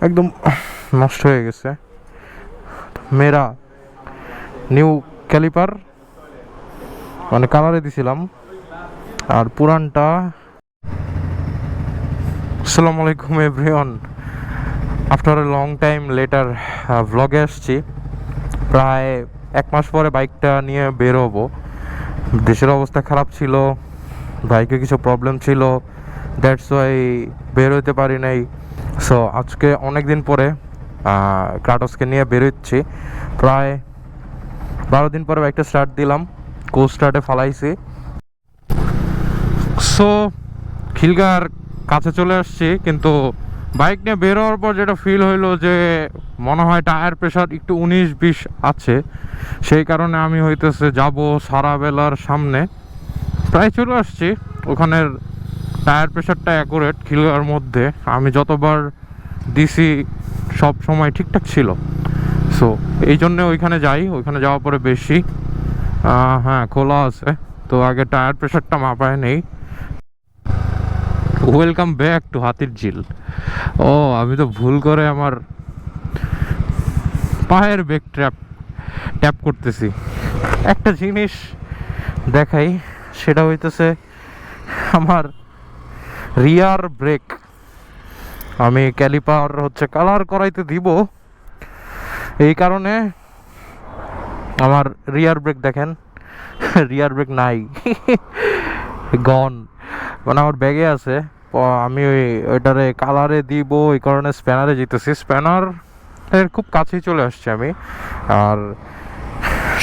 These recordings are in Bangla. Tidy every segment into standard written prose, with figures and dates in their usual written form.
একদম নষ্ট হয়ে গেছে। মেরা নিউ ক্যালিপার মানে কালারে দিছিলাম, আর পুরানটা। আসসালামু আলাইকুম everyone, after a long time later ভ্লগে আসছি। প্রায় 1 মাস পরে বাইকটা নিয়ে বের হবো। দেশের অবস্থা খারাপ ছিল, বাইকে কিছু প্রবলেম ছিল, দ্যাটস ওয়াই বের হইতে পারি নাই। সো আজকে অনেক দিন পরে ক্রাটোসকে নিয়ে বের হচ্ছি। প্রায় 12 দিন পরে বাইকটা স্টার্ট দিলাম, স্টার্টে ফালাইছি। সো খিলগার কাছে চলে আসছি, কিন্তু বাইক নিয়ে বের হওয়ার পর যেটা ফিল হইলো যে মনে হয় টায়ার প্রেশার একটু 19-20 আছে। সেই কারণে আমি হইতেছে যাব সারাবেলার সামনে। প্রায় চলে আসছি, ওখানের টায়ার প্রেশারটা অ্যাকুরেট খিলগার মধ্যে। আমি যতবার দিছি সব সময় ঠিকঠাক ছিল। সো এই জন্যে ওইখানে যাই, ওইখানে যাওয়ার পরে বেশি হ্যাঁ খোলা আছে, তো আগে টায়ার প্রেশারটা মাপায় নেই। ওয়েলকাম ব্যাক টু হাতির ঝিল। ও আমি তো ভুল করে আমার পায়ের ব্রেক ট্যাপ করতেছি। একটা জিনিস দেখাই, সেটা হইতেছে আমার রিয়ার ব্রেক। আমি ক্যালিপার কালার করাইতে দিব, এই কারণে আমার রিয়ার ব্রেক দেখেন, রিয়ার ব্রেক নাই, গন। মানে আমার ব্যাগে আছে, আমি ওইটারে কালারে দিব, ওই কারণে স্প্যানারে যেতেছি। স্প্যানার এর খুব কাছেই চলে আসছি আমি, আর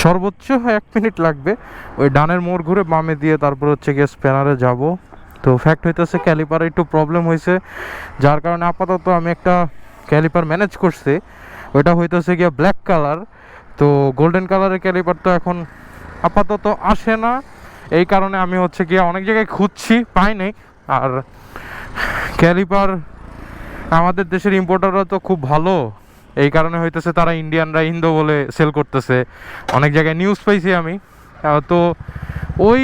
সর্বোচ্চ 1 মিনিট লাগবে। ওই ডানের মোড় ঘুরে বামে দিয়ে তারপর গিয়ে স্প্যানারে যাব। তো ফ্যাক্ট হইতেছে ক্যালিপারে একটু প্রবলেম হয়েছে, যার কারণে আপাতত আমি একটা ক্যালিপার ম্যানেজ করছি। ওইটা হইতেছে গিয়ে ব্ল্যাক কালার। তো গোল্ডেন কালারের ক্যালিপার তো এখন আপাতত আসে না, এই কারণে আমি গিয়ে অনেক জায়গায় খুঁজছি, পাই নাই। আর ক্যালিপার আমাদের দেশের ইম্পোর্টাররা তো খুব ভালো, এই কারণে হইতেছে তারা ইন্ডিয়ানরা ইন্দো বলে সেল করতেছে। অনেক জায়গায় নিউজ পাইছি আমি। তো ওই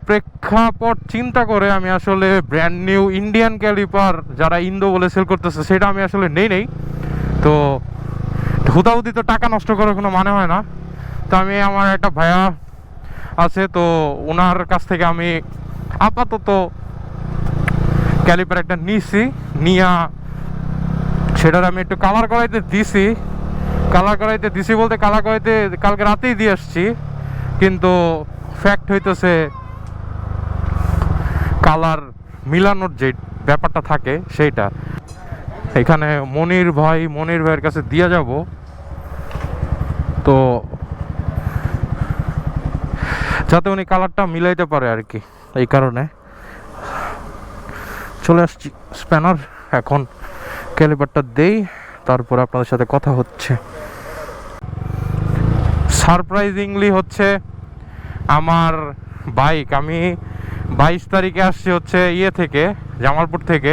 প্রেক্ষাপট চিন্তা করে আমি আসলে ব্র্যান্ড নিউ ইন্ডিয়ান ক্যালিপার যারা ইন্দো বলে সেল করতেছে সেটা আমি আসলে নেই। তো হুদাহুদি তো টাকা নষ্ট করার কোনো মানে হয় না। তো আমি আমার একটা ভাইয়া আছে, তো ওনার কাছ থেকে আমি আপাতত ক্যালিপার একটা নিছি, নিয়া সেটার আমি একটু কালার করাইতে দিছি। বলতে কালার করাইতে কালকে রাতেই দিয়ে আসছি, কিন্তু ফ্যাক্ট হইতেছে কালার মিলানোর যে ব্যাপারটা থাকে সেইটা এখানে মনির ভাইয়ের কাছে দিয়ে যাব। তো যাতে উনি কালারটা মিলাইতে পারে আর কি, এই কারণে চলে আসছি স্প্যানার। এখন ক্যালিপারটা দেই, তারপর আপনাদের সাথে কথা হচ্ছে। সারপ্রাইজিংলি আমার বাইক, আমি 22 তারিখে আসছি ইয়ে থেকে, জামালপুর থেকে,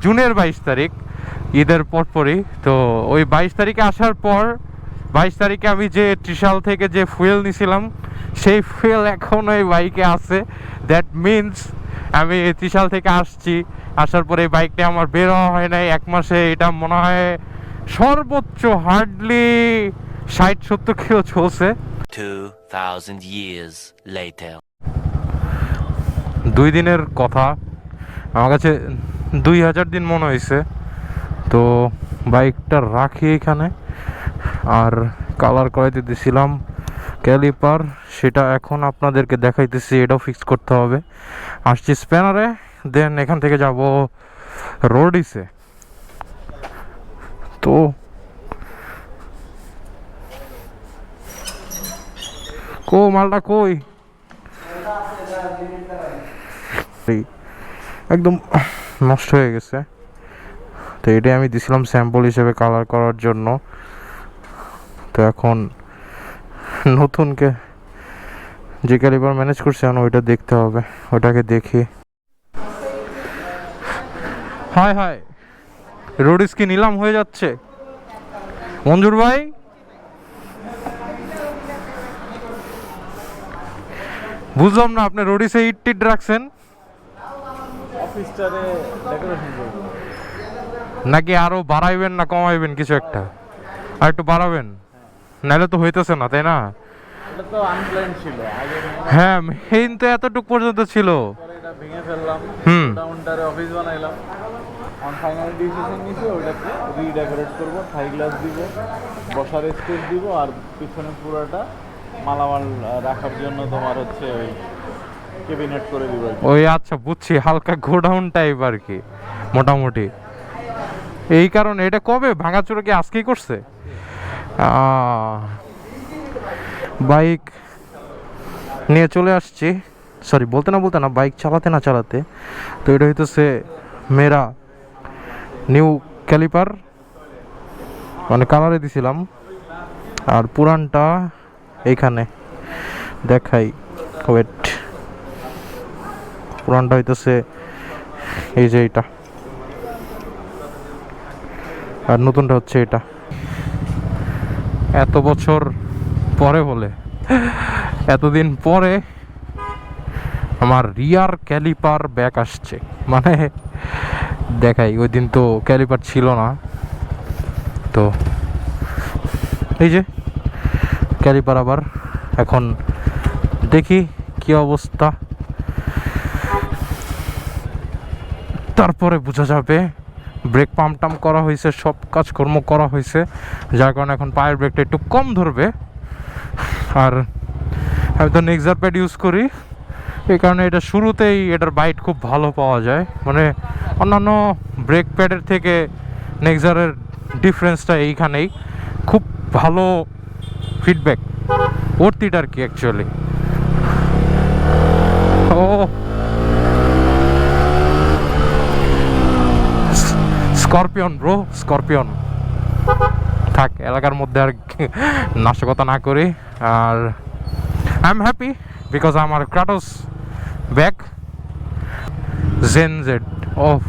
জুনের 22 তারিখ, ঈদের পরপরই। তো ওই 22 তারিখে আসার পর 22 তারিখে আমি যে ত্রিশাল থেকে যে ফুয়েল নিয়েছিলাম সেই ফুয়েল এখন ওই বাইকে আছে। দ্যাট মিনস আমি ত্রিশাল থেকে আসার পরে এই বাইকটা আমার বের হওয়া হয় নাই 1 মাসে। এটা মনে হয় সর্বোচ্চ হার্ডলি 60-70 কিলো চলছে। 2000 years later. 2 দিনের কথা, আমার কাছে 2000 দিন মনে হয়েছে। তো বাইকটা রাখি এখানে, আর কালার করাইতে দিছিলাম ক্যালিপার, সেটা এখন আপনাদেরকে দেখাইতেছি। এটাও ফিক্স করতে হবে। আসছি স্প্যানারে, দেন এখান থেকে যাব রোডিসে। তো মালটা কই, একদম নষ্ট হয়ে গেছে। তো এটাই আমি দিছিলাম স্যাম্পল হিসেবে কালার করার জন্য। তো এখন নতুনকে যে ক্যালিপার ম্যানেজ করছে এখন ওইটা দেখতে হবে, ওটাকে দেখি। হাই রোডিস কি নিলাম হয়ে যাচ্ছে মঞ্জুর ভাই? বুঝলাম না, আপনি রোডিসে ইট রাখছেন? নাকি আরো বাড়াইবেন না কমাইবেন কিছু একটা? আর একটু বাড়াবেন, নাহলে তো হইতেছে না, তাই না? এটা তো আনপ্ল্যান্ড ছিল আগে, হ্যাঁ, মেইন তো এতটুক পর্যন্ত ছিল। পরে এটা ভেঙে ফেললাম, হুম। কাউন্টারে অফিস বানাইলাম। এখন ফাইনাল ডিসিশন নিয়েছি ওইটাকে রিডেকোরেট করব, থাই গ্লাস দিব, বসার স্পেস দিব, আর পিছনে পুরোটা মালামাল রাখার জন্য তোমার হচ্ছে ওই ক্যাবিনেট করে দিব আর কি। ওই আচ্ছা বুঝছি, হালকা গোডাউন টাইপ আর কি মোটামুটি। এই কারণে এটা কবে ভাঙাচোরা কি আজকেই করছে? বাইক নিয়ে চলে আসছি, সরি বলতে না বাইক চালাতে না চালাতে। তো এটা হইতেছে মেরা নিউ ক্যালিপার, মানে কালারে দিছিলাম। আর পুরানটা এইখানে দেখাই, ওয়েট। পুরানটা হইতেছে এই যে এটা, আর নতুনটা হচ্ছে এটা। এত বছর পরে বলে, এতদিন পরে আমার রিয়ার ক্যালিপার ব্যাক আসছে। মানে দেখাই, ওই দিন তো ক্যালিপার ছিল না, তো এই যে ক্যালিপার আবার। এখন দেখি কি অবস্থা, তারপরে বোঝা যাবে। ব্রেক পাম্প টাম করা হয়েছে, সব কাজকর্ম করা হয়েছে, যার কারণে এখন পায়ের ব্রেকটা একটু কম ধরবে। আর আমি তো নেক্সার প্যাড ইউজ করি, এই কারণে এটা শুরুতেই এটার বাইট খুব ভালো পাওয়া যায়। মানে অন্যান্য ব্রেক প্যাডের থেকে নেক্সারের ডিফারেন্সটা এইখানেই, খুব ভালো ফিডব্যাক, ওর্থ আর কি অ্যাকচুয়ালি। ও স্করপিয়ন ব্রো, স্করপিয়ন। থাক, এলাকার মধ্যে আর নাশকতা না করি। আর আই এম হ্যাপি বিকজ আমার ক্রাটোস ব্যাক জেন জেড অফ